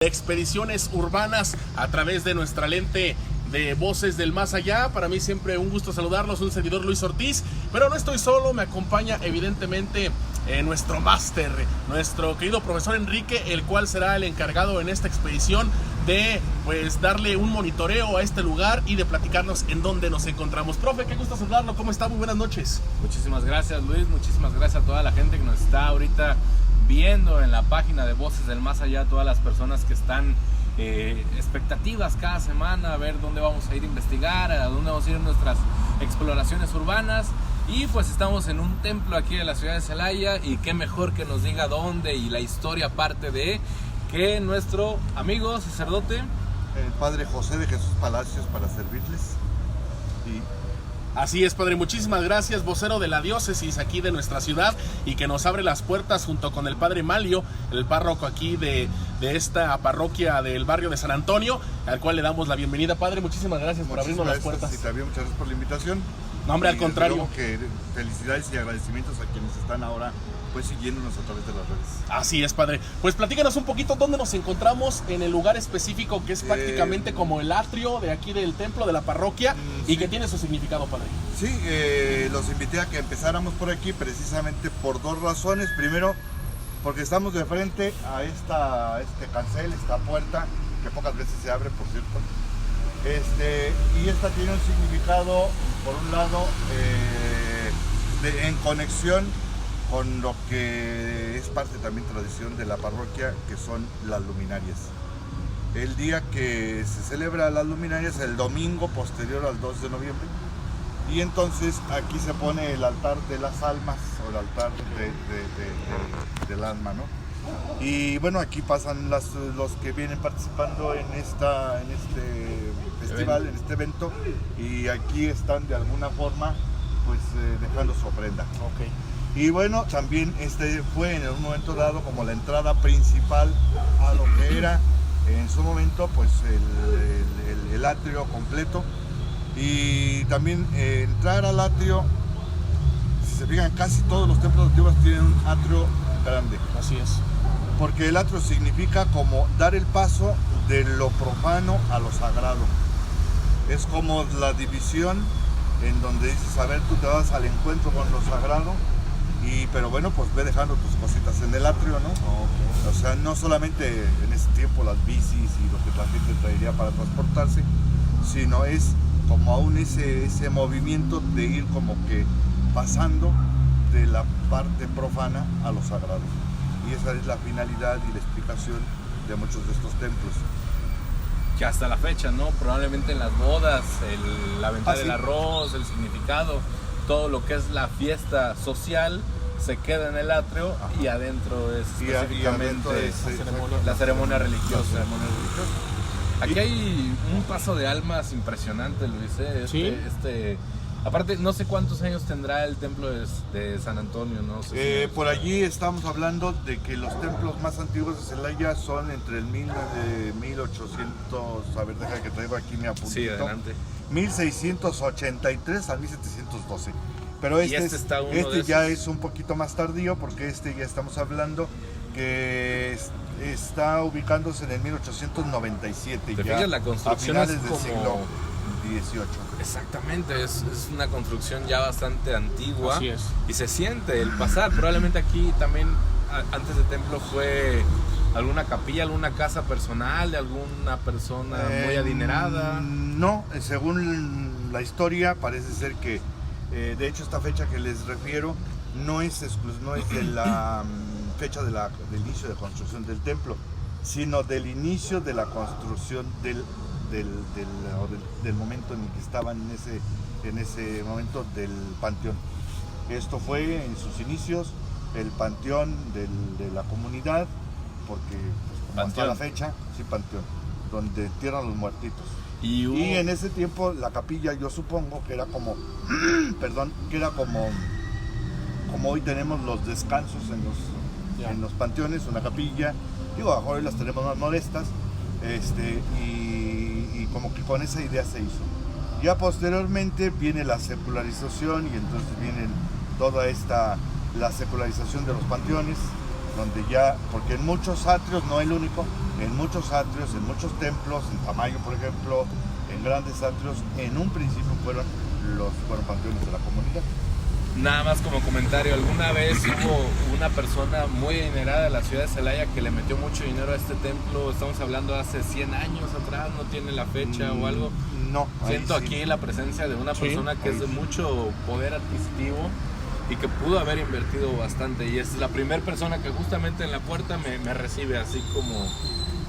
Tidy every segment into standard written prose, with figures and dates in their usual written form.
Expediciones urbanas a través de nuestra lente de Voces del Más Allá. Para mí siempre un gusto saludarlos, un servidor Luis Ortiz, pero no estoy solo, me acompaña evidentemente nuestro máster, nuestro querido profesor Enrique, el cual será el encargado en esta expedición de darle un monitoreo a este lugar y de platicarnos en dónde nos encontramos. Profe, qué gusto saludarlo, ¿cómo está? Muy buenas noches. Muchísimas gracias, Luis, muchísimas gracias a toda la gente que nos está ahorita viendo en la página de Voces del Más Allá, todas las personas que están expectativas cada semana a ver dónde vamos a ir a investigar, a dónde vamos a ir en nuestras exploraciones urbanas. Y pues estamos en un templo aquí de la ciudad de Celaya, y qué mejor que nos diga dónde y la historia parte de que nuestro amigo sacerdote, el padre José de Jesús Palacios, para servirles. Así es, padre, muchísimas gracias, vocero de la diócesis aquí de nuestra ciudad, y que nos abre las puertas junto con el padre Malio, el párroco aquí de esta parroquia del barrio de San Antonio, al cual le damos la bienvenida. Padre, muchísimas gracias por abrirnos las puertas. Y también muchas gracias por la invitación. No, hombre, al contrario. Que felicidades y agradecimientos a quienes están ahora pues siguiéndonos a través de las redes. Así es, padre. Pues platícanos un poquito dónde nos encontramos en el lugar específico que es prácticamente como el atrio de aquí del templo de la parroquia y que tiene su significado, padre. Sí, los invité a que empezáramos por aquí precisamente por dos razones. Primero, porque estamos de frente a este cancel, esta puerta, que pocas veces se abre, por cierto. Y esta tiene un significado, por un lado, en conexión con lo que es parte también tradición de la parroquia, que son las luminarias. El día que se celebra las luminarias, el domingo posterior al 2 de noviembre, y entonces aquí se pone el altar de las almas, o el altar del alma, ¿no? Y bueno, aquí pasan los que vienen participando en este festival, en este evento, y aquí están de alguna forma pues dejando su ofrenda. Okay. Y bueno, también fue en un momento dado como la entrada principal a lo que era en su momento pues el atrio completo. Y también entrar al atrio, si se fijan, casi todos los templos antiguos tienen un atrio grande. Así es. Porque el atrio significa como dar el paso de lo profano a lo sagrado. Es como la división en donde dices, a ver, tú te vas al encuentro con lo sagrado, pero bueno, pues ve dejando tus cositas en el atrio, ¿no? Okay. O sea, no solamente en ese tiempo las bicis y lo que la gente traería para transportarse, sino es como aún ese movimiento de ir como que pasando de la parte profana a lo sagrado. Y esa es la finalidad y la explicación de muchos de estos templos. que hasta la fecha, ¿no? Probablemente en las bodas, la venta del arroz, el significado, todo lo que es la fiesta social se queda en el atrio. Ajá. Y adentro es específicamente la ceremonia religiosa. Aquí hay un paso de almas impresionante, Luis. ¿Sí? Aparte, no sé cuántos años tendrá el templo de San Antonio, ¿no? Por allí estamos hablando de que los templos más antiguos de Celaya son entre el 1800, a ver, deja que traigo aquí mi apuntito. Sí, adelante. 1683 a 1712. Pero este ya es un poquito más tardío, porque ya estamos hablando que está ubicándose en el 1897. ¿Te fijas? La construcción a finales es del siglo XVIII. Exactamente, es una construcción ya bastante antigua. Así es. Y se siente el pasar. Probablemente aquí también, antes del templo, fue alguna capilla, alguna casa personal de alguna persona muy adinerada. No, según la historia parece ser que de hecho esta fecha que les refiero no es de la fecha del inicio de construcción del templo, sino del inicio de la construcción del momento en el que estaban en ese momento del panteón. Esto fue en sus inicios el panteón de la comunidad, porque pues, hasta la fecha, sí, panteón, donde entierran los muertitos. Y en ese tiempo la capilla, yo supongo que era como, como hoy tenemos los descansos en los panteones, una capilla, digo, ahora hoy las tenemos más modestas, y como que con esa idea se hizo. Ya posteriormente viene la secularización, y entonces viene la secularización de los panteones, donde ya, porque en muchos atrios, no el único, en muchos atrios, en muchos templos, en Tamayo por ejemplo, en grandes atrios, en un principio fueron panteones de la comunidad. Nada más como comentario, alguna vez hubo una persona muy adinerada de la ciudad de Celaya que le metió mucho dinero a este templo. Estamos hablando hace 100 años atrás, no tiene la fecha o algo. No. Siento sí. aquí la presencia de una persona que es de mucho poder adquisitivo y que pudo haber invertido bastante, y es la primera persona que justamente en la puerta me recibe, así como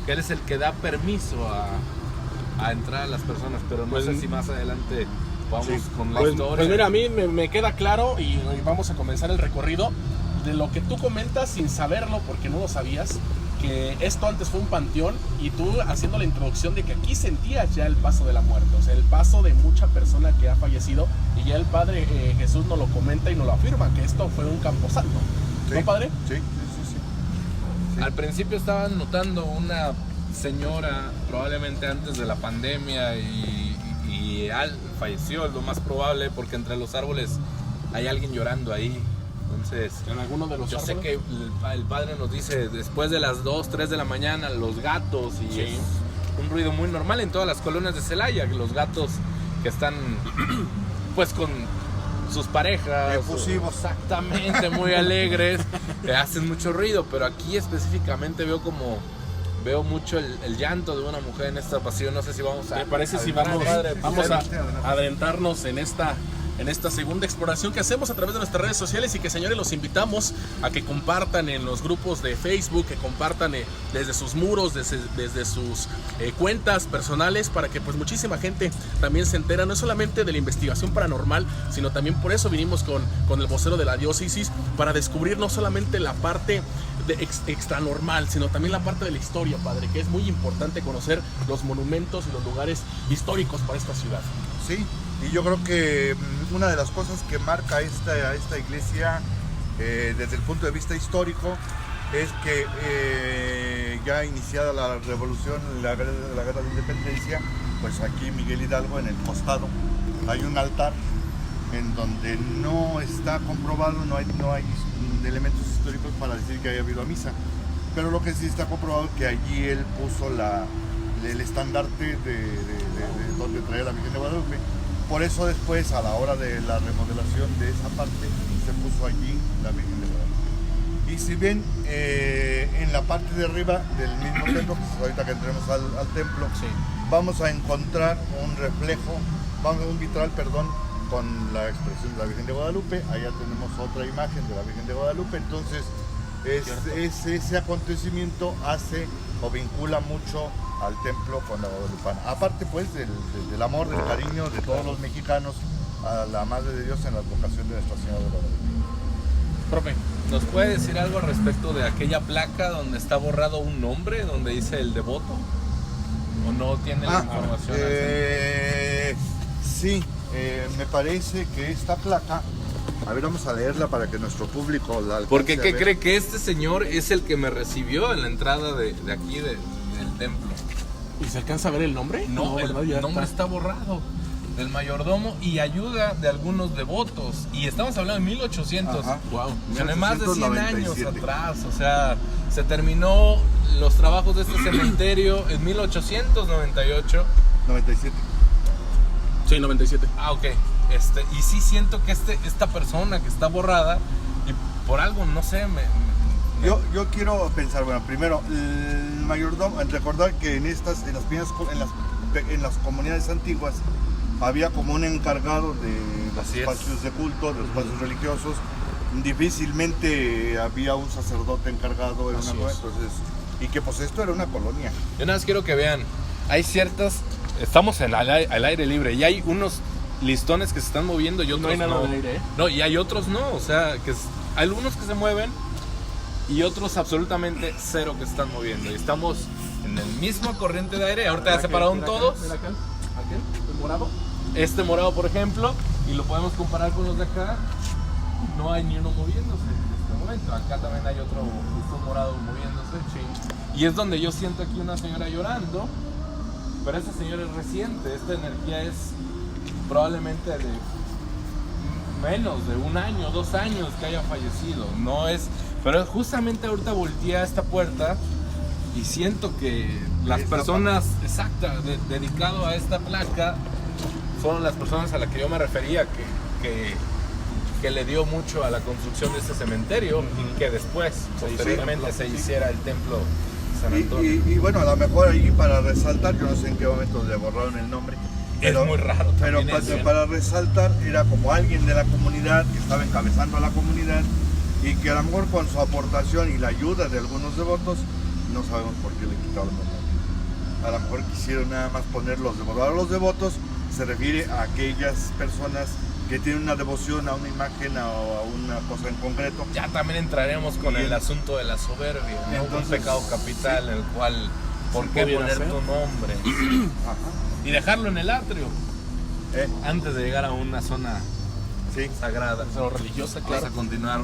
que él es el que da permiso a entrar a las personas, pero no sé si más adelante vamos con la historia. Pues mira, a mí me queda claro y vamos a comenzar el recorrido de lo que tú comentas sin saberlo, porque no lo sabías, que esto antes fue un panteón, y tú haciendo la introducción de que aquí sentías ya el paso de la muerte, o sea, el paso de mucha persona que ha fallecido, y ya el Padre Jesús nos lo comenta y nos lo afirma, que esto fue un camposanto. Sí. ¿No, Padre? Sí. Al principio estaban notando una señora, probablemente antes de la pandemia, y falleció, es lo más probable, porque entre los árboles hay alguien llorando ahí. Entonces, en alguno de los yo árboles. sé que el padre nos dice, después de las 2, 3 de la mañana, los gatos, y Sí. es un ruido muy normal en todas las colonias de Celaya, los gatos que están pues con sus parejas, Efusivos. exactamente, muy alegres, hacen mucho ruido, pero aquí específicamente veo mucho el llanto de una mujer en esta pasión. No sé si vamos a... ¿Te parece si adelante, vamos a adelante. adentrarnos en esta segunda exploración que hacemos a través de nuestras redes sociales, y que, señores, los invitamos a que compartan en los grupos de Facebook, que compartan desde sus muros, desde sus cuentas personales, para que pues muchísima gente también se entera, no solamente de la investigación paranormal, sino también por eso vinimos con el vocero de la diócesis, para descubrir no solamente la parte extranormal, sino también la parte de la historia, Padre, que es muy importante conocer los monumentos y los lugares históricos para esta ciudad. Sí, y yo creo que una de las cosas que marca esta iglesia desde el punto de vista histórico es que ya iniciada la revolución, la guerra de independencia, pues aquí Miguel Hidalgo, en el costado, hay un altar en donde no está comprobado, no hay elementos históricos para decir que haya habido misa, pero lo que sí está comprobado es que allí él puso el estandarte de donde traía la Virgen de Guadalupe. Por eso después, a la hora de la remodelación de esa parte, se puso allí la Virgen de Guadalupe. Y si bien en la parte de arriba del mismo templo, pues ahorita que entremos al templo, Sí. vamos a encontrar un vitral, con la expresión de la Virgen de Guadalupe. Allá tenemos otra imagen de la Virgen de Guadalupe. Entonces, ese acontecimiento hace o vincula mucho al templo con la guadalupana. Aparte, pues, del amor, del cariño de todos los mexicanos a la Madre de Dios en la advocación de Nuestra Señora de Guadalupe. Profe, ¿nos puede decir algo al respecto de aquella placa donde está borrado un nombre, donde dice el devoto? ¿O no tiene la información? Sí, me parece que esta placa, a ver, vamos a leerla para que nuestro público la alcance. Porque a ¿qué ver. cree? Que este señor es el que me recibió en la entrada de aquí del templo. ¿y se alcanza a ver el nombre? No, ¿verdad? el Ya nombre está borrado. Del mayordomo y ayuda de algunos devotos. Y estamos hablando de 1800. Ajá. Wow. O sea, no hay más de 100 años 1897. atrás. O sea, se terminó los trabajos de este cementerio en 1898. 97. Sí, 97. Ah, ok. Y sí siento que esta persona que está borrada, y por algo, no sé, Yo quiero pensar, bueno, primero, el mayordomo, recordar que en las comunidades antiguas había como un encargado de los Así es. espacios de culto, de los espacios religiosos. Difícilmente había un sacerdote encargado, Así es. entonces, y que pues esto era una colonia. Yo nada más quiero que vean, hay ciertas, estamos al aire libre y hay unos listones que se están moviendo y otros No hay nada no. de aire, ¿eh? No, y hay otros no, o sea, hay algunos que se mueven y otros absolutamente cero que se están moviendo. Y estamos en el mismo corriente de aire, ahorita ya separaron todos. Mira acá, el morado. Este morado, por ejemplo, y lo podemos comparar con los de acá, no hay ni uno moviéndose en este momento. Acá también hay otro listón morado moviéndose. Y es donde yo siento aquí una señora llorando, pero esa señora es reciente. Esta energía es probablemente de menos de 1 año, 2 años que haya fallecido. No es Pero justamente ahorita volteé a esta puerta y siento que las personas exactas dedicado a esta placa son las personas a las que yo me refería, que le dio mucho a la construcción de este cementerio y que después, posteriormente, se hiciera el templo San Antonio. Y bueno, a lo mejor ahí para resaltar, yo no sé en qué momento le borraron el nombre. Es muy raro pero también para resaltar, era como alguien de la comunidad que estaba encabezando a la comunidad y que a lo mejor con su aportación y la ayuda de algunos devotos, no sabemos por qué le quitaron los nombres. A lo mejor quisieron nada más poner los devotos. Ahora los devotos se refiere a aquellas personas que tienen una devoción a una imagen o a una cosa en concreto. Ya también entraremos con el asunto de la soberbia, ¿no? Entonces, un pecado capital, en el cual, ¿por qué poner tu nombre? Ajá. Y dejarlo en el atrio, antes de llegar a una zona sagrada. O religiosa, claro. Vamos a continuar.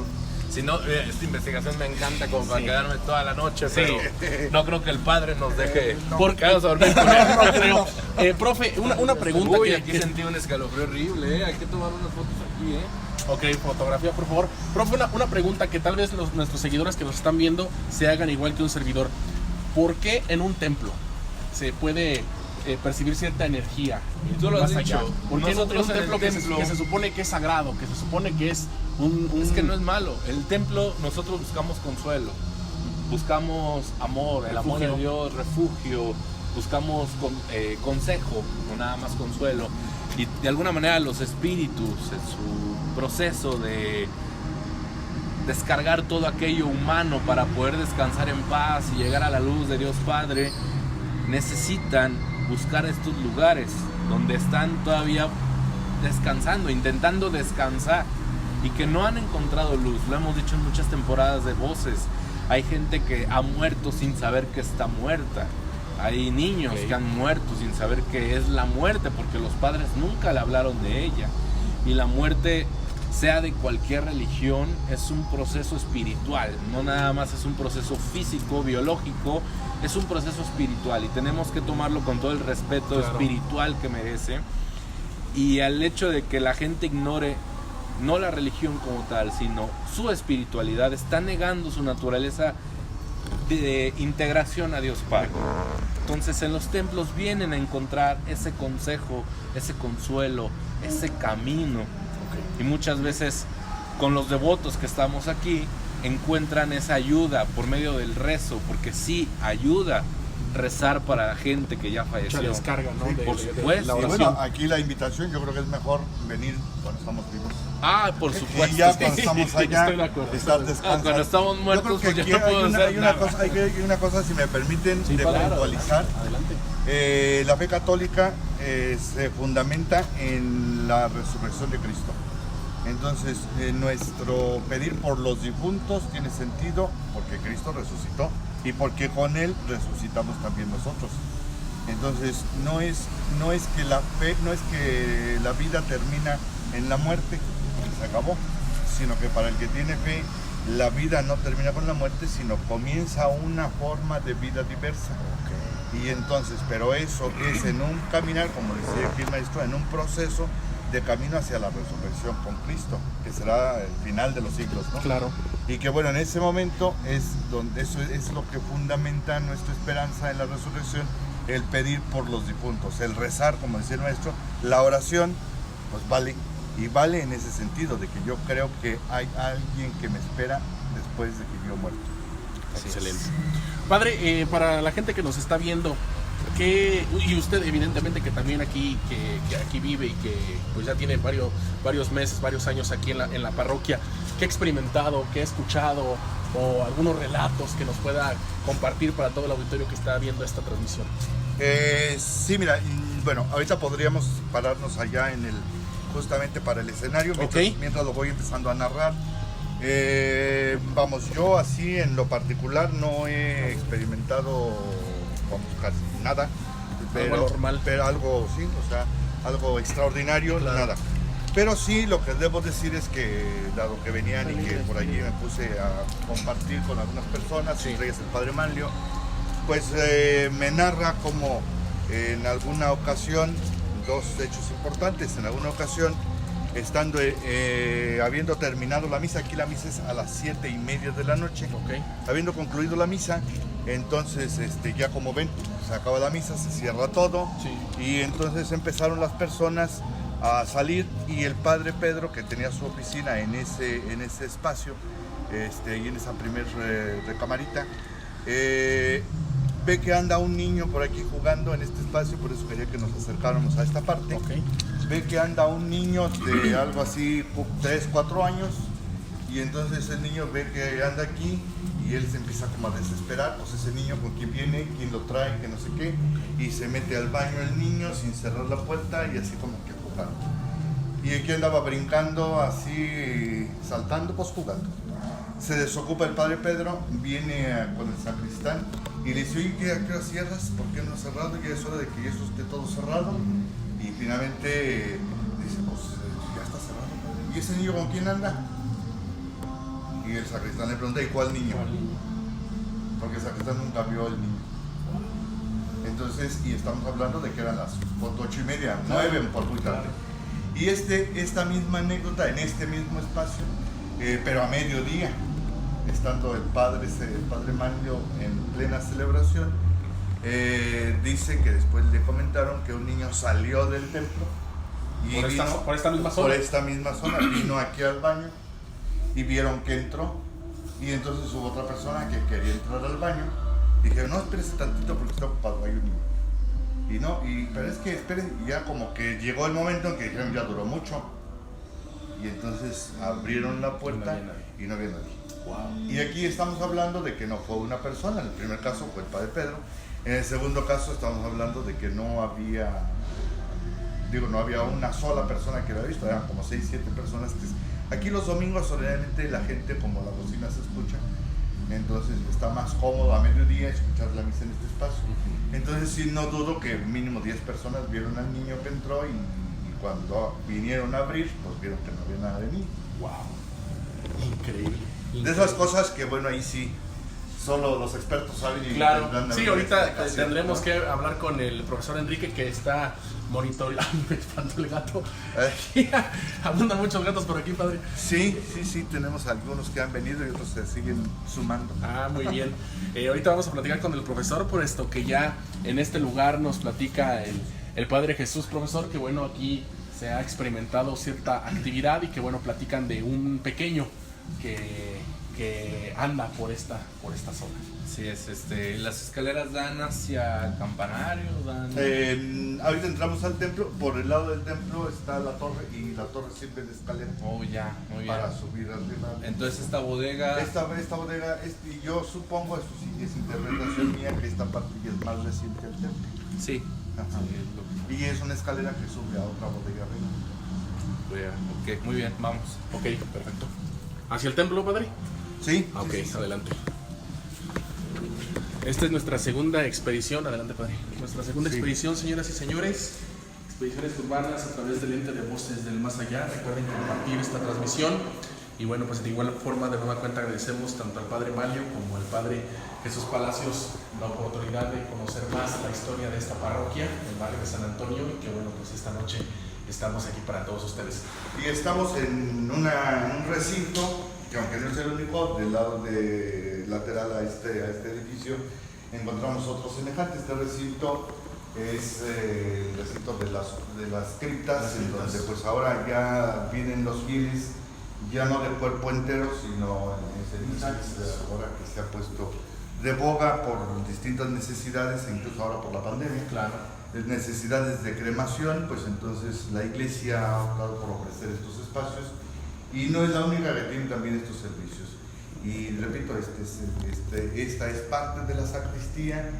Si no, esta investigación me encanta como para quedarme toda la noche, pero no creo que el padre nos deje Porque vamos a dormir con él. no creo. Profe, una pregunta. Uy, aquí sentí un escalofrío horrible, hay que tomar unas fotos aquí, Ok, fotografía, por favor. Profe, una pregunta que tal vez nuestros seguidores que nos están viendo se hagan igual que un servidor. ¿Por qué en un templo se puede percibir cierta energía? Tú lo has más dicho. allá? Porque Nosotros un en el templo que templo- se supone que es sagrado, que se supone que es un... Es que no es malo. El templo, nosotros buscamos consuelo, buscamos amor, el amor de Refugio. Dios, refugio, buscamos consejo, no nada más consuelo. Y de alguna manera los espíritus, en su proceso de descargar todo aquello humano para poder descansar en paz y llegar a la luz de Dios Padre, necesitan buscar estos lugares donde están todavía descansando, intentando descansar y que no han encontrado luz. Lo hemos dicho en muchas temporadas de Voces. Hay gente que ha muerto sin saber que está muerta. Hay niños que han muerto sin saber qué es la muerte porque los padres nunca le hablaron de ella. Y la muerte, sea de cualquier religión, es un proceso espiritual, no nada más es un proceso físico, biológico, es un proceso espiritual y tenemos que tomarlo con todo el respeto espiritual que merece. Y al hecho de que la gente ignore no la religión como tal, sino su espiritualidad, está negando su naturaleza de integración a Dios Padre. Entonces en los templos vienen a encontrar ese consejo, ese consuelo, ese camino. Y muchas veces con los devotos que estamos aquí encuentran esa ayuda por medio del rezo, porque sí ayuda rezar para la gente que ya falleció. Mucha descarga, ¿no? Sí, por supuesto. Y bueno, aquí la invitación, yo creo que es mejor venir cuando estamos vivos. Ah, por supuesto. Y ya cuando estamos allá, Estoy de acuerdo. estar descansando. Cuando estamos muertos, yo creo que pues ya aquí no puedo hacer hay una nada. cosa, hay una cosa, si me permiten, Sí, de claro, puntualizar. adelante. La fe católica se fundamenta en la resurrección de Cristo. Entonces, nuestro pedir por los difuntos tiene sentido porque Cristo resucitó y porque con Él resucitamos también nosotros. Entonces, no es que la fe, no es que la vida termina en la muerte, se acabó, sino que para el que tiene fe, la vida no termina con la muerte, sino comienza una forma de vida diversa. Y entonces, pero eso es en un caminar, como decía aquí el maestro, en un proceso de camino hacia la resurrección con Cristo, que será el final de los siglos, ¿no? Claro. Y que bueno, en ese momento es donde eso es lo que fundamenta nuestra esperanza en la resurrección, el pedir por los difuntos, el rezar, como decía el maestro, la oración, pues vale, y vale en ese sentido, de que yo creo que hay alguien que me espera después de que yo muerto. Excelente. Padre, para la gente que nos está viendo, y usted evidentemente que también aquí que aquí vive y que pues ya tiene varios meses, varios años aquí en la parroquia, ¿qué ha experimentado, qué ha escuchado o algunos relatos que nos pueda compartir para todo el auditorio que está viendo esta transmisión? Sí, mira, bueno, ahorita podríamos pararnos allá justamente para el escenario, mientras lo voy empezando a narrar. Vamos, yo así en lo particular no he experimentado, vamos, casi nada, pero normal. pero algo, sí, o sea, algo extraordinario, Claro. nada. Pero sí, lo que debo decir es que, dado que venían y que por allí me puse a compartir con algunas personas, entre ellas el Padre Manlio, pues me narra como en alguna ocasión, dos hechos importantes. En alguna ocasión estando, habiendo terminado la misa, aquí la misa es a las 7:30 de la noche, Ok. habiendo concluido la misa, entonces ya como ven, se acaba la misa, se cierra todo, Sí. y entonces empezaron las personas a salir, y el padre Pedro, que tenía su oficina en ese espacio, y en esa primer recamarita, ve que anda un niño por aquí jugando en este espacio, por eso quería que nos acercáramos a esta parte. Ok. Ve que anda un niño de algo así, 3, 4 años, y entonces el niño ve que anda aquí y él se empieza como a desesperar, pues ese niño con quién viene, quién lo trae, que no sé qué, y se mete al baño el niño sin cerrar la puerta y así como que jugando. Y aquí andaba brincando, así saltando, pues jugando. Se desocupa el padre Pedro, viene con el sacristán y le dice, oye, ¿a qué hora cierras? ¿Por qué no has cerrado? Ya es hora de que ya esté todo cerrado. Y finalmente dice, pues ya está cerrado, padre. ¿Y ese niño con quién anda? Y el sacristán le pregunta, ¿y cuál niño? Porque el sacristán nunca vio al niño. Entonces, y estamos hablando de que eran las 8:30, 9 por muy tarde. Y esta misma anécdota en este mismo espacio, pero a mediodía, estando el padre Manlio en plena celebración, dice que después le comentaron que un niño salió del templo y Por esta misma zona. por esta misma zona, vino aquí al baño y vieron que entró, y entonces hubo otra persona que quería entrar al baño. Dije, no, espérese tantito porque está ocupado, hay un niño. Y no, pero es que esperen, y ya como que llegó el momento en que dijeron, ya duró mucho. Y entonces abrieron la puerta y no había nadie. Wow. Y aquí estamos hablando de que no fue una persona. En el primer caso fue el padre Pedro. En el segundo caso estamos hablando de que no había una sola persona que lo había visto. Eran como 6, 7 personas. Aquí los domingos solamente la gente, como la bocina se escucha, entonces está más cómodo a mediodía escuchar la misa en este espacio. Entonces sí, no dudo que mínimo 10 personas vieron al niño que entró, y cuando vinieron a abrir, pues vieron que no había nada de niño. Wow. Increíble. De esas cosas que, bueno, ahí sí, solo los expertos saben. Y Claro, tendrán sí, alguna ahorita explicación, tendremos ¿no? que hablar con el profesor Enrique, que está monitoreando. Me espanto el gato. Abundan muchos gatos por aquí, padre. Sí, tenemos algunos que han venido y otros se siguen sumando. Ah, muy bien. Ahorita vamos a platicar con el profesor, por esto que ya en este lugar nos platica el Padre Jesús, profesor, que bueno, aquí se ha experimentado cierta actividad y que bueno, platican de un pequeño que anda por esta zona. Sí, es las escaleras dan hacia el campanario, Ahorita entramos al templo, por el lado del templo está la torre, y la torre sirve de escalera Oh, ya, muy bien. para subir arriba. Entonces esta bodega... Esta bodega, yo supongo, esto sí es interpretación mía, que esta parte ya es más reciente al templo. Sí. Ajá. Sí, Y es una escalera que sube a otra bodega arriba. Ok, muy bien, vamos. Ok, perfecto. ¿Hacia el templo, padre? Sí. Ok, sí. adelante. Esta es nuestra segunda expedición. Adelante, padre. Nuestra segunda expedición, señoras y señores. Expediciones urbanas a través del ente de Voces del Más Allá. Recuerden compartir esta transmisión. Y bueno, pues de igual forma, de nueva cuenta, agradecemos tanto al padre Manlio como al padre Jesús Palacios la oportunidad de conocer más la historia de esta parroquia, el barrio de San Antonio, y que bueno, pues esta noche estamos aquí para todos ustedes. Y estamos en un recinto que, aunque no es el único, del lado lateral a este edificio encontramos otro semejante. Este recinto es el recinto de las criptas, en donde pues ahora ya vienen los fieles, ya no de cuerpo entero, sino en cenizas, ahora que se ha puesto de boga por distintas necesidades, e incluso ahora por la pandemia. Claro. Necesidades de cremación, pues entonces la iglesia ha optado por ofrecer estos espacios, y no es la única que tiene también estos servicios. Y repito, esta es parte de la sacristía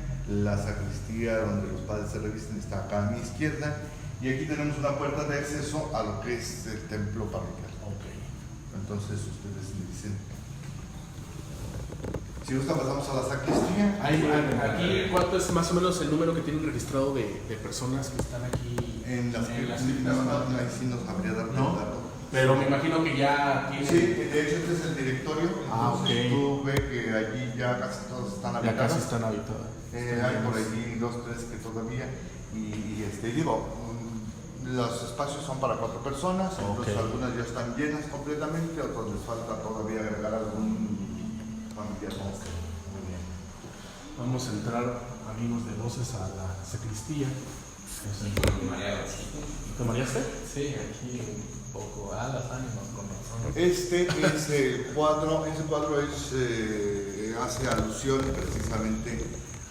donde los padres se revisten está acá a mi izquierda, y aquí tenemos una puerta de acceso a lo que es el templo parroquial. Okay. Entonces ustedes me dicen, si gusta pasamos a la sacristía. Aquí, ¿cuánto es más o menos el número que tienen registrado de personas que están aquí En las criptas, ahí sí nos habría dado el dato. Pero me imagino que ya tienen... Sí, de hecho este es el directorio, entonces ok. tú ves que allí ya casi todas están Ya habitadas. casi están habitadas. Hay por allí 2, 3 que todavía, y digo, Los espacios son para 4 personas, entonces Ok. algunas ya están llenas completamente, otras les falta todavía agregar algún familiar más. Muy bien. Vamos a entrar, amigos de Voces, a la sacristía. ¿Te mareaste? Sí, aquí un poco a las ánimas con razón. Este es el cuadro, ese cuadro hace alusión precisamente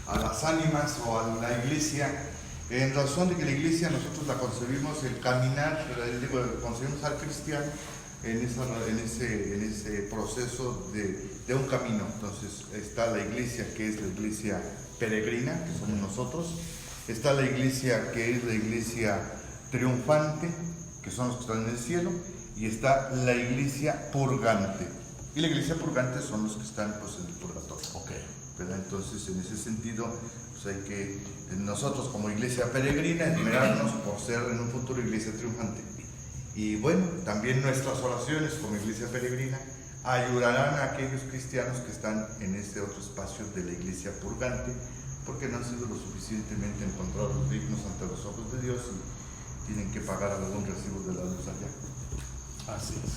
a las ánimas o a la iglesia, en razón de que la iglesia nosotros la concebimos, el caminar, concebimos al cristiano en ese proceso de un camino. Entonces está la iglesia que es la iglesia peregrina, que somos nosotros, está la iglesia que es la iglesia triunfante, que son los que están en el cielo, y está la iglesia purgante. Y la iglesia purgante son los que están pues, en el purgatorio. Ok. ¿Verdad? Entonces, en ese sentido, pues hay que nosotros como iglesia peregrina esmerarnos por ser en un futuro iglesia triunfante. Y bueno, también nuestras oraciones como iglesia peregrina ayudarán a aquellos cristianos que están en este otro espacio de la iglesia purgante, porque no han sido lo suficientemente encontrados dignos ante los ojos de Dios y tienen que pagar algún recibo de la luz allá. Así es.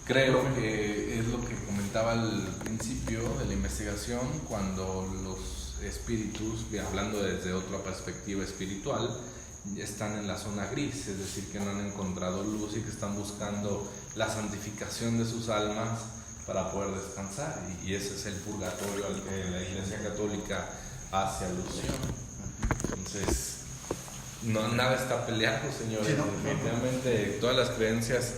Creo que es lo que comentaba al principio de la investigación, cuando los espíritus, hablando desde otra perspectiva espiritual, están en la zona gris, es decir, que no han encontrado luz y que están buscando la santificación de sus almas para poder descansar, y ese es el purgatorio al que la Iglesia Católica hace alusión. Entonces, nada está peleado, señores. Sí, no. Definitivamente todas las creencias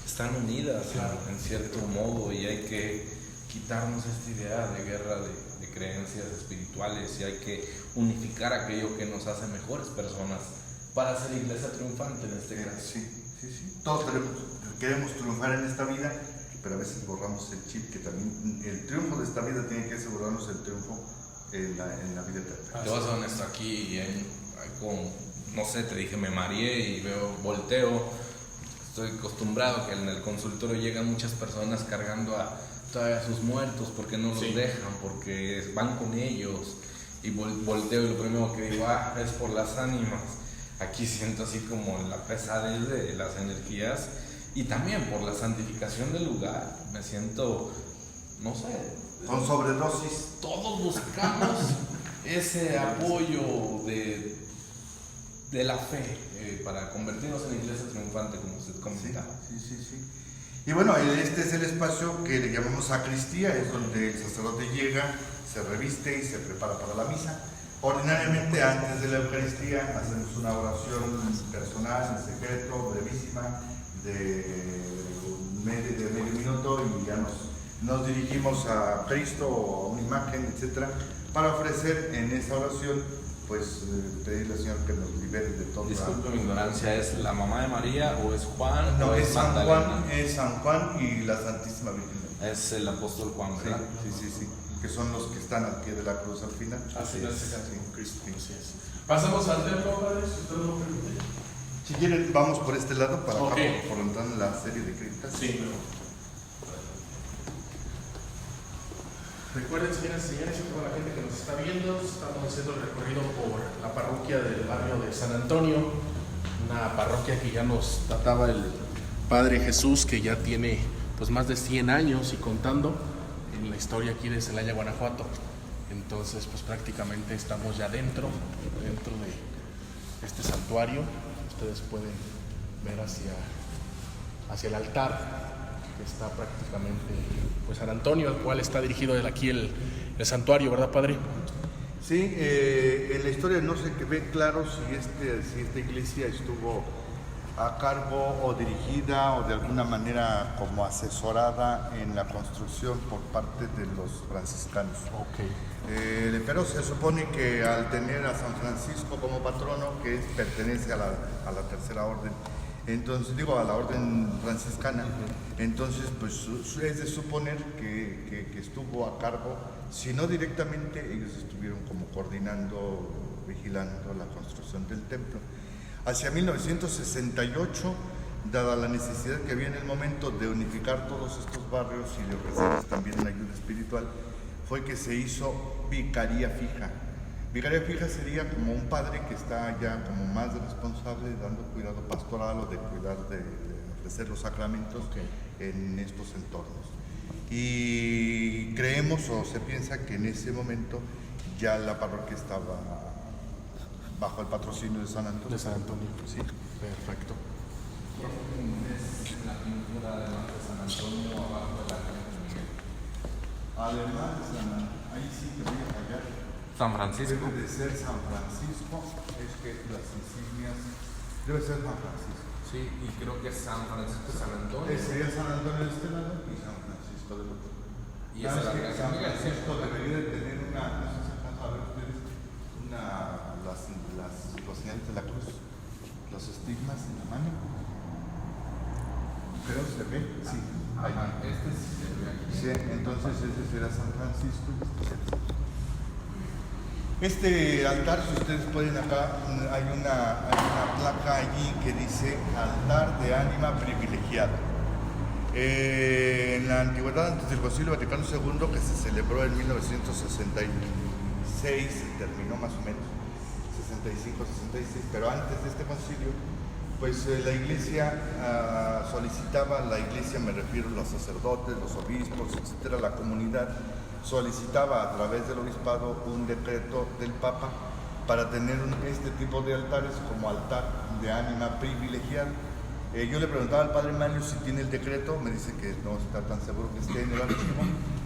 están unidas, Claro. en cierto modo, y hay que quitarnos esta idea de guerra de creencias espirituales, y hay que unificar aquello que nos hace mejores personas para ser iglesia triunfante en este caso. Sí. Todos queremos triunfar en esta vida, pero a veces borramos el chip, que también el triunfo de esta vida tiene que asegurarnos el triunfo en la vida eterna. Te voy a ser honesto, aquí no sé, te dije, me mareé y volteo. Estoy acostumbrado que en el consultorio llegan muchas personas cargando todavía a sus muertos porque no los dejan, porque van con ellos, y volteo y lo primero que digo, es por las ánimas. Aquí siento así como la pesadez de las energías, y también por la santificación del lugar. Me siento, no sé, Con sobredosis. todos buscamos ese apoyo de la fe para convertirnos en iglesia triunfante, como usted comentaba. Sí. Y bueno, este es el espacio que le llamamos sacristía, es donde el sacerdote llega, se reviste y se prepara para la misa. Ordinariamente, antes de la Eucaristía, hacemos una oración personal, en secreto, brevísima, de medio minuto, y ya nos dirigimos a Cristo o a una imagen, etcétera, para ofrecer en esa oración, pues pedirle al Señor que nos libere de todo. Disculpe mi ignorancia, ¿es la mamá de María o es Juan? No, o es San Magdalena? Juan, es San Juan y la Santísima Virgen. Es el apóstol Juan, ¿verdad? Sí, que son los que están al pie de la cruz al final. Así es. Sí. Cristo. Así es. Pasamos al templo, padre, si usted lo permite. Si quieren, vamos por este lado para Ok. acá, por entrar en la serie de criptas. Sí. Recuerden, señoras y señores, y toda la gente que nos está viendo, estamos haciendo el recorrido por la parroquia del barrio de San Antonio, una parroquia que ya nos databa el Padre Jesús, que ya tiene pues más de 100 años y contando en la historia aquí de Celaya, Guanajuato. Entonces, pues prácticamente estamos ya dentro de este santuario. Ustedes pueden ver hacia el altar, que está prácticamente pues San Antonio, al cual está dirigido desde aquí el santuario, ¿verdad, padre? Sí, en la historia no se ve claro si esta iglesia estuvo a cargo o dirigida o de alguna manera como asesorada en la construcción por parte de los franciscanos. Ok. Pero se supone que al tener a San Francisco como patrono, que pertenece a la tercera orden, entonces a la orden franciscana, entonces pues es de suponer que estuvo a cargo, si no directamente, ellos estuvieron como coordinando, vigilando la construcción del templo. Hacia 1968, dada la necesidad que había en el momento de unificar todos estos barrios y de ofrecerles también una ayuda espiritual, fue que se hizo vicaría fija. Vicaría fija sería como un padre que está ya como más responsable dando cuidado pastoral o de cuidar de ofrecer los sacramentos en estos entornos. Y creemos o se piensa que en ese momento ya la parroquia estaba bajo el patrocinio de San Antonio. De San Antonio. Sí. Perfecto. Es la pintura además de San Antonio abajo de la calle. Además de San Antonio, ahí sí te voy a fallar. San Francisco. Debe de ser San Francisco, es que las insignias, debe ser San Francisco. Sí, y creo que San Francisco y San Antonio. Sería San Antonio de este lado y San Francisco del otro. Y esa es la que San Miguel. Francisco debería de tener una, no sé si alcanzan a ver ustedes, los señales de la cruz, los estigmas en la mano. Creo que se ve, sí. Ahí. Este sí se ve aquí. Sí, entonces ese será San Francisco y este será San Francisco. Este altar, si ustedes pueden acá, hay una placa allí que dice altar de ánima privilegiada. En la antigüedad, antes del Concilio Vaticano II, que se celebró en 1966, terminó más o menos, 65, 66, pero antes de este concilio, pues la iglesia solicitaba, la iglesia me refiero a los sacerdotes, los obispos, etcétera, la comunidad, solicitaba a través del obispado un decreto del Papa para tener este tipo de altares como altar de ánima privilegiada. Yo le preguntaba al padre Manlio si tiene el decreto, me dice que no está tan seguro que esté en el archivo,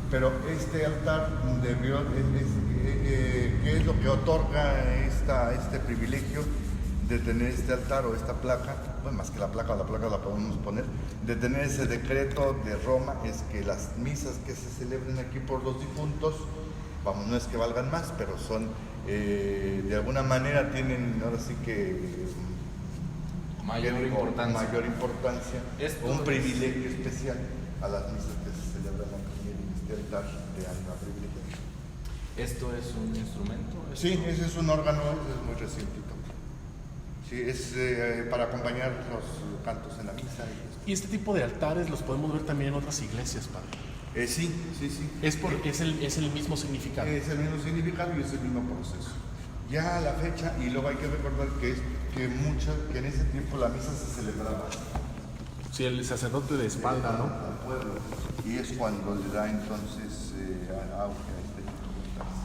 pero este altar debió, ¿qué es lo que otorga este privilegio de tener este altar o esta placa? Bueno, más que la placa la podemos poner, de tener ese decreto de Roma, es que las misas que se celebren aquí por los difuntos, vamos, no es que valgan más, pero son, de alguna manera tienen, ahora sí que mayor importancia, un privilegio especial a las misas que se celebran aquí en este altar de ánima privilegiada. ¿Esto es un instrumento? Sí, ese es un órgano, ese es muy recientito. Sí, es para acompañar los cantos en la misa. Y este tipo de altares los podemos ver también en otras iglesias, padre. Sí. Es porque es el mismo significado. Es el mismo significado y es el mismo proceso. Ya a la fecha, y luego hay que recordar que en ese tiempo la misa se celebraba. Sí, el sacerdote de espalda, ¿no? Al pueblo. Y es cuando le da entonces auge a este tipo de altares.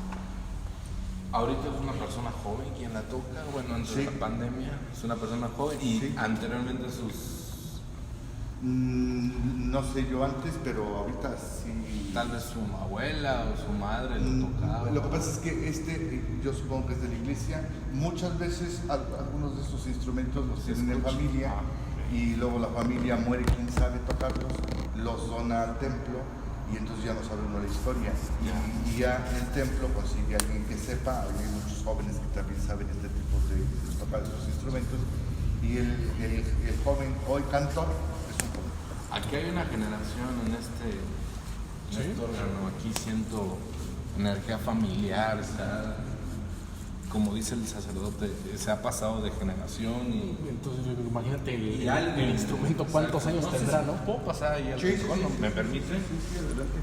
Ahorita es una persona joven quien la toca, bueno, antes de la pandemia es una persona joven y anteriormente no sé yo antes, pero ahorita sí. Tal vez su abuela o su madre lo tocaba. Lo que pasa es que yo supongo que es de la iglesia. Muchas veces algunos de estos instrumentos los tienen en familia y luego la familia muere, quien sabe tocarlos, los dona al templo y entonces ya no sabe uno la historia. Y ya el templo consigue a alguien que sepa, hay muchos jóvenes que también saben este tipo de tocar estos instrumentos y el joven hoy cantor es un joven. Aquí hay una generación en este órgano, aquí siento energía familiar, como dice el sacerdote, se ha pasado de generación y entonces imagínate y el instrumento, ¿cuántos años tendrá, no? ¿Puedo pasar ahí al rincón? ¿Me permite? Sí, adelante.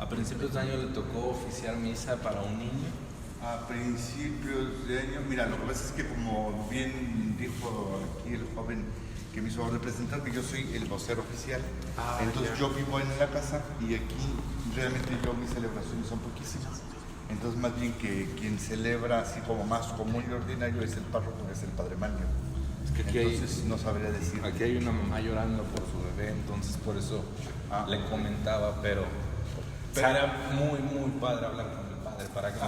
A principios de año le tocó oficiar misa para un niño. A principios de año, mira, lo que pasa es que como bien dijo aquí el joven que me hizo representar, que yo soy el vocero oficial, entonces yo vivo en la casa y aquí realmente mis celebraciones son poquísimas. Entonces más bien que quien celebra así como más común y ordinario es el párroco, es el padre Manlio. Es que aquí entonces no sabría decir. Aquí hay una mamá llorando por su bebé, entonces por eso le comentaba, pero era muy padre hablar con el padre para que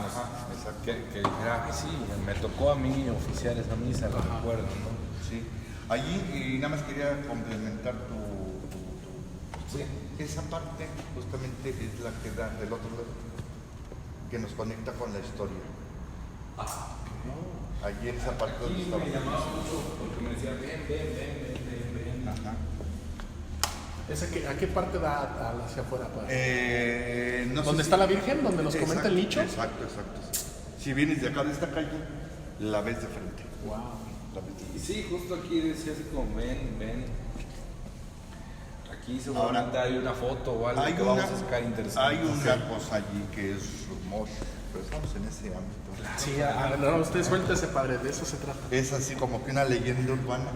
que dijera que sí, me tocó a mí oficiar esa misa, lo recuerdo, ¿no? Sí. Allí, y nada más quería complementar esa parte justamente es la que da del otro lado, que nos conecta con la historia. Allí en esa parte donde estaba. Me llamaba mucho porque me decía, ven. Ajá. ¿A qué parte da hacia afuera, padre? No sé ¿Dónde está la Virgen? ¿Donde nos comenta el nicho? Exacto. Si vienes de acá de esta calle, la ves de frente. Wow. La ves de frente. Y sí, justo aquí decía así como ven. Aquí seguramente hay una foto o algo que vamos a sacar interesante. Hay una cosa allí que es rumor, pero estamos en ese ámbito. Sí, no, usted suéltese, padre, de eso se trata. Es así como que una leyenda urbana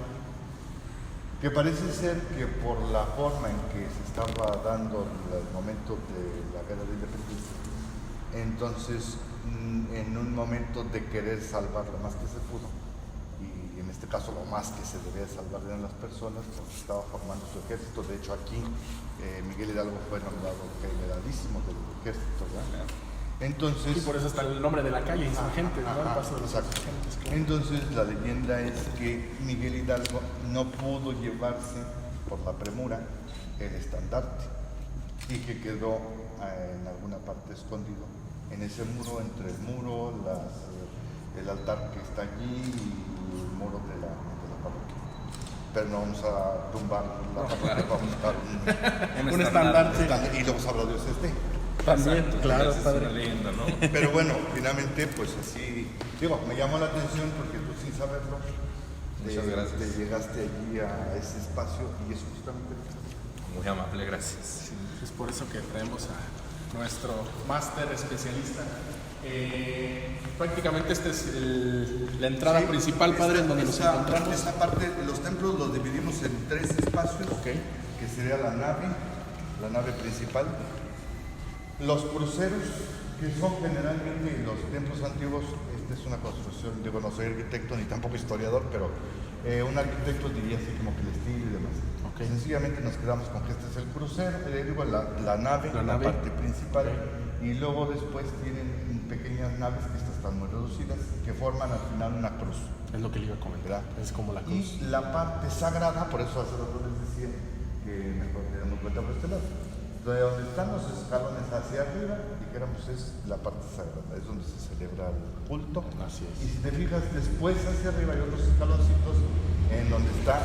que parece ser que por la forma en que se estaba dando el momento de la guerra de independencia, entonces en un momento de querer salvar lo más que se pudo, y en este caso lo más que se debía salvar eran las personas, pues estaba formando su ejército. De hecho aquí Miguel Hidalgo fue nombrado generalísimo del ejército, ¿verdad? Entonces, Y por eso está el nombre de la calle, Insurgentes, ¿no? El paso de los exacto. Insurgentes, claro. Entonces la leyenda es que Miguel Hidalgo no pudo llevarse por la premura el estandarte y que quedó en alguna parte escondido en ese muro, entre el muro, el altar que está allí y el muro de la parroquia. Pero no vamos a tumbar la parroquia, vamos a dar Un estandarte. y luego sabrá Dios También, Exacto, claro, es padre. una leyenda, ¿no? Pero bueno, finalmente, pues así, digo, me llamó la atención porque tú sin saberlo, Muchas gracias. te llegaste allí a ese espacio y es justamente lo que Muy amable, gracias. Es por eso que traemos a nuestro máster especialista. Prácticamente esta es la entrada Sí, principal, padre, en donde nos encontramos. Esta parte, los templos los dividimos en 3 espacios, Ok. que sería la nave principal, los cruceros, que son generalmente los templos antiguos. Esta es una construcción, digo, no soy arquitecto ni tampoco historiador, pero un arquitecto diría así como que el estilo y demás. Ok. Sencillamente nos quedamos con que este es el crucero, digo, la nave, la parte principal, y luego después tienen pequeñas naves, que estas están muy reducidas, que forman al final una cruz. Es lo que le iba a comentar. Es como la cruz. Y la parte sagrada, por eso hace rato les decía que mejor le damos cuenta por este lado. De donde están los escalones hacia arriba, dijéramos, es la parte sagrada, es donde se celebra el culto. Así es. Y si te fijas, después hacia arriba hay otros escaloncitos en donde está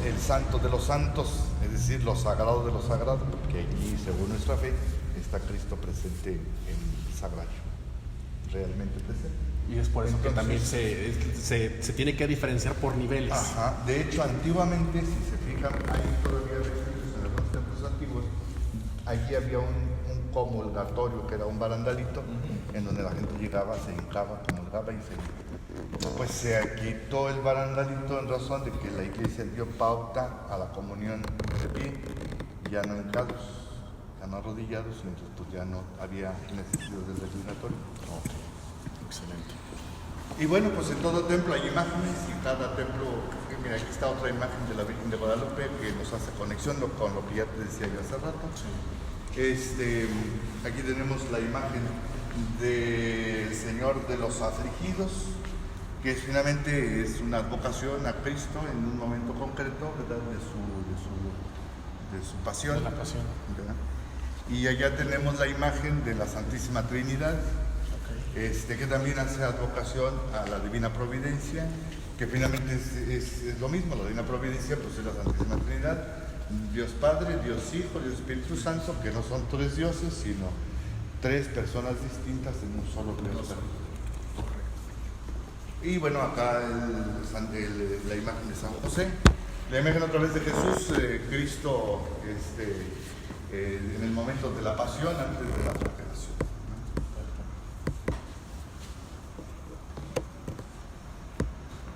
el santo de los santos, es decir, lo sagrado de lo sagrado, porque allí, según nuestra fe, está Cristo presente en el sagrario, realmente presente. Y es por eso que Entonces, también se tiene que diferenciar por niveles. Ajá. De hecho, antiguamente, si se fijan, hay todavía vestigios en algunos templos antiguos. Allí había un comulgatorio, que era un barandalito, en donde la gente llegaba, se hincaba, comulgaba y pues se quitó el barandalito en razón de que la iglesia dio pauta a la comunión de pie, ya no hincados, ya no arrodillados, y entonces pues ya no había necesidad del reclinatorio. Ok. Excelente. Y bueno, pues en todo templo hay imágenes, y cada templo, mira, aquí está otra imagen de la Virgen de Guadalupe que nos hace conexión con lo que ya te decía yo hace rato. Sí. Aquí tenemos la imagen del Señor de los afligidos, que finalmente es una advocación a Cristo en un momento concreto, ¿verdad? De su pasión. De la pasión. ¿Verdad? Y allá tenemos la imagen de la Santísima Trinidad, que también hace advocación a la Divina Providencia, que finalmente es lo mismo. La Divina Providencia pues es la Santísima Trinidad, Dios Padre, Dios Hijo, Dios Espíritu Santo, que no son 3 dioses, sino 3 personas distintas en un solo Dios. Y bueno, acá la imagen de San José, la imagen otra vez de Jesús, Cristo, en el momento de la pasión, antes de la flagelación.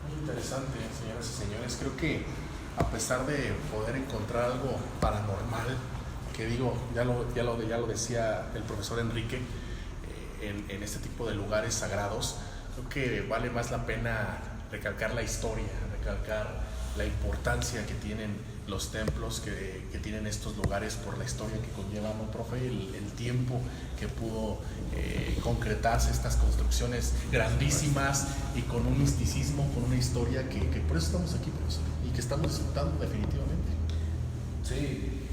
Muy interesante, señoras y señores. Creo que a pesar de poder encontrar algo paranormal, que digo, ya lo decía el profesor Enrique, en este tipo de lugares sagrados, creo que vale más la pena recalcar la historia, recalcar la importancia que tienen los templos, que tienen estos lugares por la historia que conllevan, ¿no, profe? El tiempo que pudo concretarse estas construcciones grandísimas y con un misticismo, con una historia que por eso estamos aquí, profesor, y que estamos disfrutando definitivamente. Sí,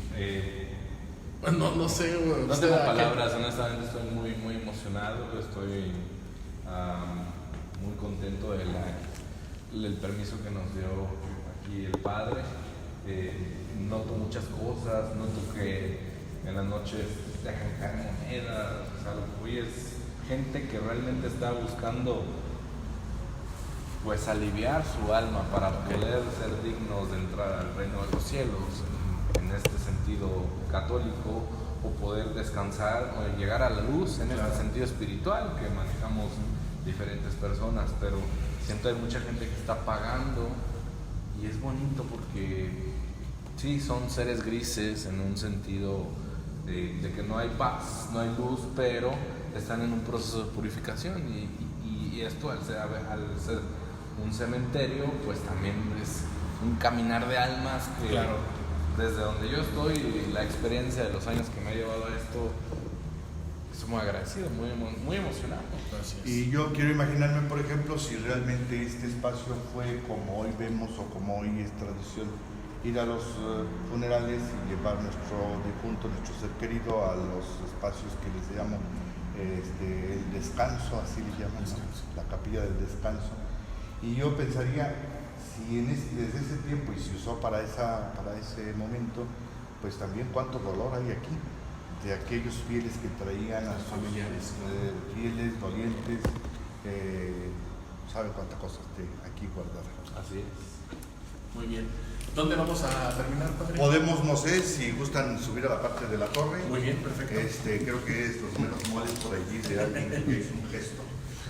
no sé, no tengo palabras, honestamente estoy muy, muy emocionado, estoy muy contento del permiso que nos dio aquí el padre. noto muchas cosas, noto que en las noches dejan caer monedas, o sea, lo que voy es gente que realmente está buscando pues aliviar su alma para poder ser dignos de entrar al reino de los cielos, en este sentido católico, o poder descansar o llegar a la luz en este sentido espiritual que manejamos diferentes personas, pero siento que hay mucha gente que está pagando y es bonito porque sí, son seres grises en un sentido de que no hay paz, no hay luz, pero están en un proceso de purificación y esto al ser un cementerio pues también es un caminar de almas que desde donde yo estoy, la experiencia de los años que me ha llevado a esto, estoy muy agradecido, muy emocionado. Gracias. Y yo quiero imaginarme, por ejemplo, si realmente este espacio fue como hoy vemos o como hoy es tradición, ir a los funerales y llevar nuestro difunto, nuestro ser querido a los espacios que les llamo el descanso, así le llaman, ¿no? La capilla del descanso. Y yo pensaría, si desde ese tiempo y se usó para ese momento, pues también cuánto dolor hay aquí, de aquellos fieles que traían a sus familiares, fieles, dolientes, saben cuántas cosas aquí guardadas. Así es. Muy bien. ¿Dónde vamos a terminar, padre? Podemos, no sé, si gustan subir a la parte de la torre. Muy bien, perfecto. Creo que es los menos moles por allí de alguien que hizo un gesto.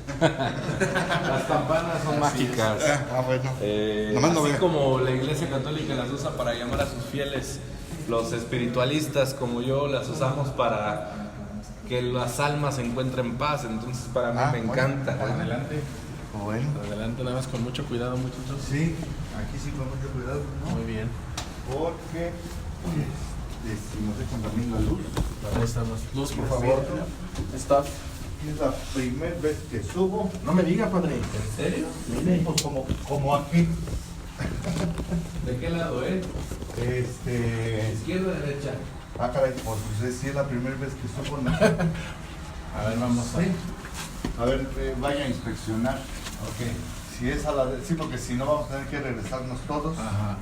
Las campanas son mágicas. Bueno. Nomás no así como la Iglesia Católica las usa para llamar a sus fieles, los espiritualistas como yo las usamos para que las almas encuentren paz. Entonces para mí me encanta. Adelante. Bueno. Adelante, nada más con mucho cuidado, muchachos. Sí, aquí sí con mucho cuidado, ¿no? Muy bien. Porque si nos dejan también la luz. Ahí estamos. Luz, por favor. Stop. Es la primera vez que subo. No me diga, padre. ¿En serio? Mire, pues como aquí. ¿De qué lado, ¿Izquierda o derecha? Ah, caray, pues sí es la primera vez que subo. ¿No? A ver, vamos a ver. A ver, vaya a inspeccionar. Ok. Si es a la sí, porque si no vamos a tener que regresarnos todos. Ajá.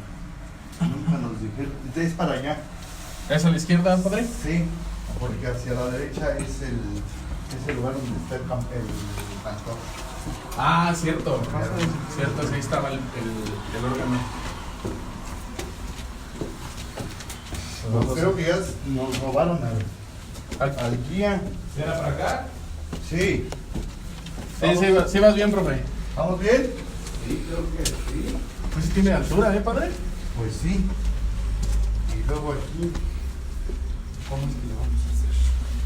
Nunca nos dijeron. Es para allá. ¿Es a la izquierda, padre? Sí, porque hacia la derecha es el lugar donde está el cantor. Ah, cierto. Cierto, ahí estaba el órgano. Creo que ya nos robaron al guía. ¿Era para acá? Sí. Sí vas bien, profe. ¿Vamos bien? Sí, creo que sí. Pues sí tiene altura, padre? Pues sí. Y luego aquí, ¿cómo es que le vamos a hacer?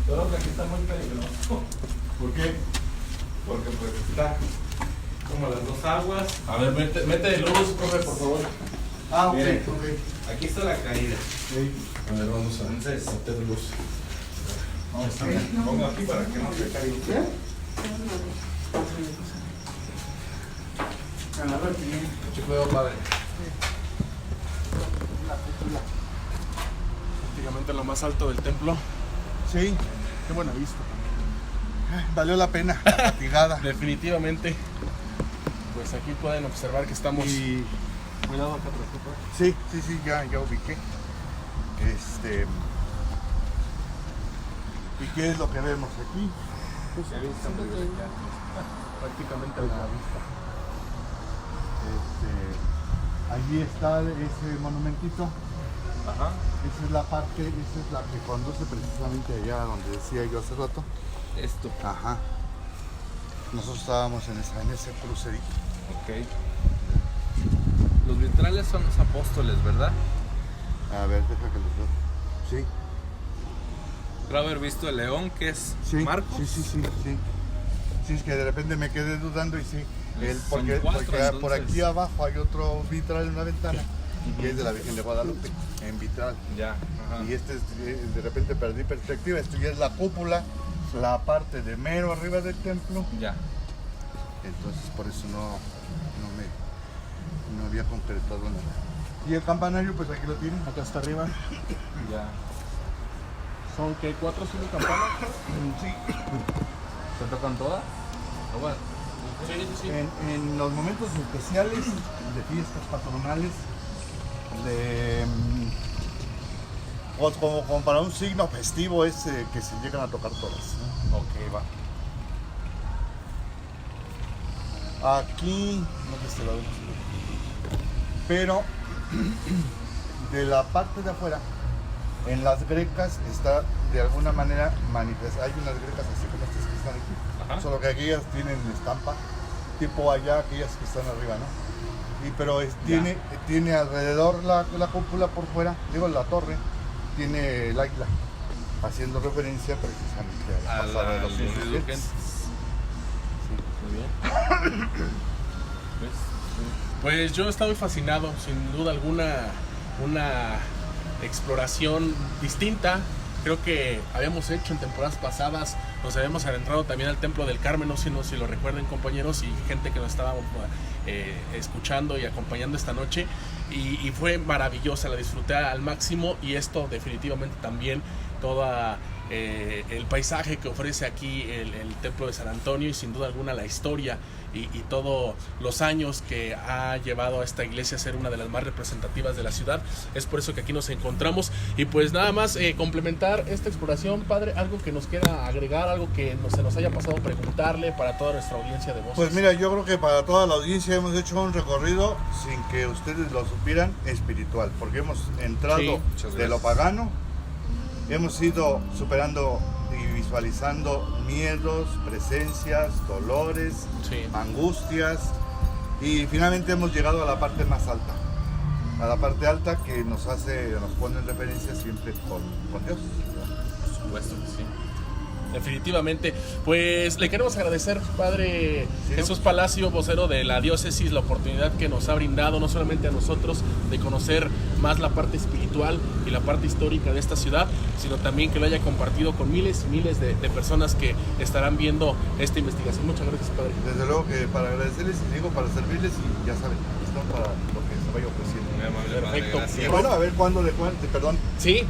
Creo que aquí está muy peligroso. ¿Por qué? Porque pues está como las dos aguas. A ver, mete luz, profe, por favor. Ah, ok, Miren. ok. Aquí está la caída. Sí. A ver, vamos a Entonces, meter luz. Ok. Pongo aquí para que no se caiga. Mucho cuidado, padre. Prácticamente lo más alto del templo. Sí. Qué buena vista. Valió la pena, la fatigada. Definitivamente. Pues aquí pueden observar que estamos. Y Cuidado acá atrás, papá. sí, ya ubiqué. ¿Y qué es lo que vemos aquí? Pues prácticamente la vista. Allí está ese monumentito. ajá. Esa es la parte, esa es la que conduce precisamente allá donde decía yo hace rato. Esto. Ajá. Nosotros estábamos en ese crucerito. Ok. Los vitrales son los apóstoles, ¿verdad? A ver, deja que los veo. Sí. Creo haber visto el león, que es Sí. Marcos. Sí. Sí, es que de repente me quedé dudando y sí. Son Porque cuatro, por entonces. aquí abajo hay otro vitral en una ventana y es de la Virgen de Guadalupe, en vitral. Ya. Ajá. Y de repente perdí perspectiva. Esto ya es la cúpula, la parte de mero arriba del templo. Ya. Entonces por eso no había concretado nada. Y el campanario, pues aquí lo tienen. Acá está arriba. Ya. ¿Son qué? ¿4 o 5 campanas? Sí. ¿Se tocan todas? Bueno. Sí. En los momentos especiales de fiestas patronales, pues como para un signo festivo es que se llegan a tocar todas, ¿no? Ok, va. Aquí, no sé si lo vemos, pero de la parte de afuera, en las grecas está de alguna manera manifestada. Hay unas grecas así como estas que están aquí, Ajá. solo que aquellas tienen estampa, tipo allá aquellas que están arriba, ¿no? Pero tiene alrededor la cúpula por fuera, digo la torre, tiene el águila, haciendo referencia precisamente al pasado de los insurgentes. Muy bien. Pues yo estaba muy fascinado, sin duda alguna, una exploración distinta. Creo que habíamos hecho en temporadas pasadas, nos habíamos adentrado también al Templo del Carmen, no sé si lo recuerden, compañeros, y gente que nos estaba escuchando y acompañando esta noche, y fue maravillosa, la disfruté al máximo, y esto definitivamente también, toda el paisaje que ofrece aquí el Templo de San Antonio, y sin duda alguna la historia y todos los años que ha llevado a esta iglesia a ser una de las más representativas de la ciudad. Es por eso que aquí nos encontramos, y pues nada más complementar esta exploración, padre, algo que nos quiera agregar, algo que se nos haya pasado preguntarle para toda nuestra audiencia de Voces. Pues mira, yo creo que para toda la audiencia hemos hecho un recorrido sin que ustedes lo supieran espiritual, porque hemos entrado Sí, de lo pagano, hemos ido superando y visualizando miedos, presencias, dolores, Sí. angustias, y finalmente hemos llegado a la parte más alta, a la parte alta que nos pone en referencia siempre con Dios. Por supuesto que sí. Definitivamente, pues le queremos agradecer, padre Sí, Jesús Palacio, vocero de la diócesis, la oportunidad que nos ha brindado, no solamente a nosotros, de conocer más la parte espiritual y la parte histórica de esta ciudad, sino también que lo haya compartido con miles y miles de personas que estarán viendo esta investigación. Muchas gracias, padre. Desde luego que para agradecerles y digo para servirles, y ya saben, están para lo que se vaya ofreciendo. Muy amable, padre, Perfecto. gracias. Y bueno, a ver cuándo perdón. Sí.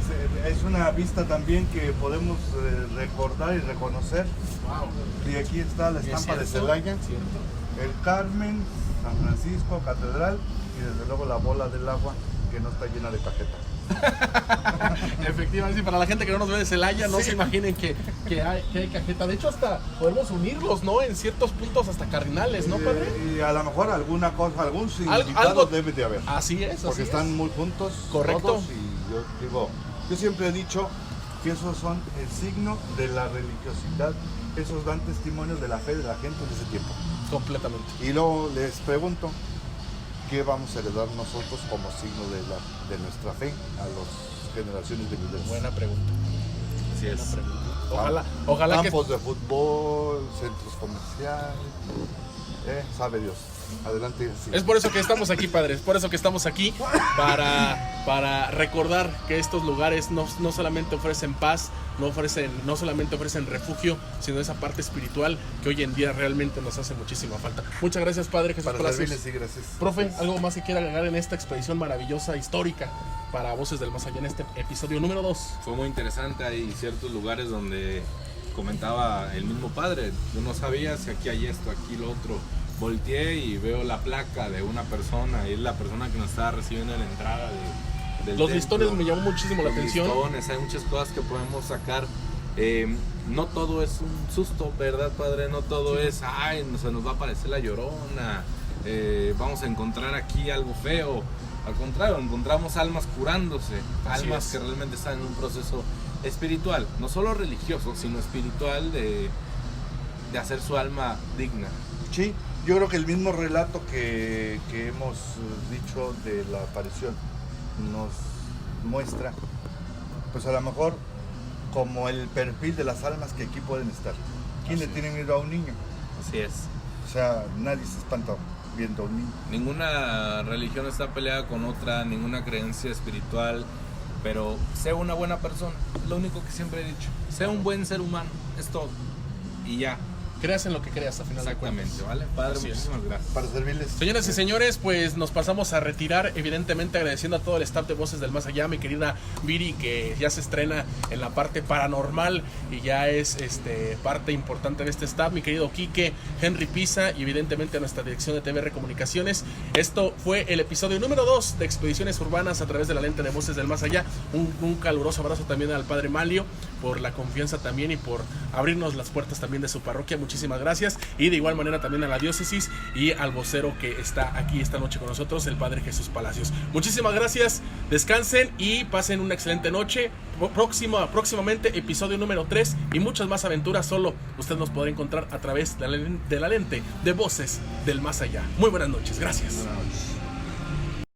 Es una vista también que podemos recordar y reconocer. Wow. Y aquí está la estampa de Celaya, Cierto. el Carmen, San Francisco, Catedral, y desde luego la bola del agua que no está llena de cajeta. Efectivamente, sí, para la gente que no nos ve de Celaya, no Sí. se imaginen que hay cajeta. De hecho, hasta podemos unirlos, ¿no? En ciertos puntos hasta cardinales, ¿no, padre? Y a lo mejor alguna cosa, algún significado algo- debe de haber. Así es, Porque así están es. muy juntos. Correcto. Todos, y yo siempre he dicho que esos son el signo de la religiosidad. Esos dan testimonios de la fe de la gente de ese tiempo. Completamente. Y luego les pregunto, ¿qué vamos a heredar nosotros como signo de nuestra fe a las generaciones de líderes? Buena pregunta. Así es. Buena pregunta. Ojalá que... Campos de fútbol, centros comerciales, sabe Dios. Adelante. Sí. Es por eso que estamos aquí, padre. Es por eso que estamos aquí, para recordar que estos lugares no solamente ofrecen paz, no solamente ofrecen refugio, sino esa parte espiritual que hoy en día realmente nos hace muchísima falta. Muchas gracias, padre Jesús Para Palacios. servirles, sí, gracias. Profe, ¿algo más que quiera agregar en esta expedición maravillosa, histórica, para Voces del Más Allá en este episodio número 2? Fue muy interesante, hay ciertos lugares donde comentaba el mismo padre, yo no sabía si aquí hay esto, aquí lo otro. Volteé y veo la placa de una persona, y es la persona que nos estaba recibiendo en la entrada del Los templo. listones me llamó muchísimo la Los atención. listones, hay muchas cosas que podemos sacar. No todo es un susto, ¿verdad, padre? No todo es, ay, se nos va a aparecer la llorona, vamos a encontrar aquí algo feo. Al contrario, encontramos almas curándose, Así almas es. que realmente están en un proceso espiritual, no solo religioso, sino espiritual de hacer su alma digna. Sí, yo creo que el mismo relato que hemos dicho de la aparición nos muestra, pues a lo mejor como el perfil de las almas que aquí pueden estar. ¿Quién le tiene miedo a un niño? Así es. O sea, nadie se espanta viendo a un niño. Ninguna religión está peleada con otra, ninguna creencia espiritual, pero sea una buena persona, lo único que siempre he dicho, sea un buen ser humano, es todo, y ya, creas en lo que creas a final de Exactamente, cuentas. ¿vale? Padre, Así es. muchísimas gracias. Para servirles. Señoras y señores, pues nos pasamos a retirar, evidentemente agradeciendo a todo el staff de Voces del Más Allá, mi querida Viri, que ya se estrena en la parte paranormal y ya es parte importante de este staff, mi querido Quique, Henry Pisa y evidentemente a nuestra dirección de TVR Comunicaciones. Esto fue el episodio número 2 de Expediciones Urbanas a través de la lente de Voces del Más Allá. Un caluroso abrazo también al Padre Malio por la confianza también y por abrirnos las puertas también de su parroquia. Muchísimas gracias. Y de igual manera también a la diócesis y al vocero que está aquí esta noche con nosotros, el Padre Jesús Palacios. Muchísimas gracias, descansen y pasen una excelente noche. Próximamente episodio número 3 y muchas más aventuras. Solo usted nos podrá encontrar a través de la lente de Voces del Más Allá. Muy buenas noches, gracias. Buenas noches.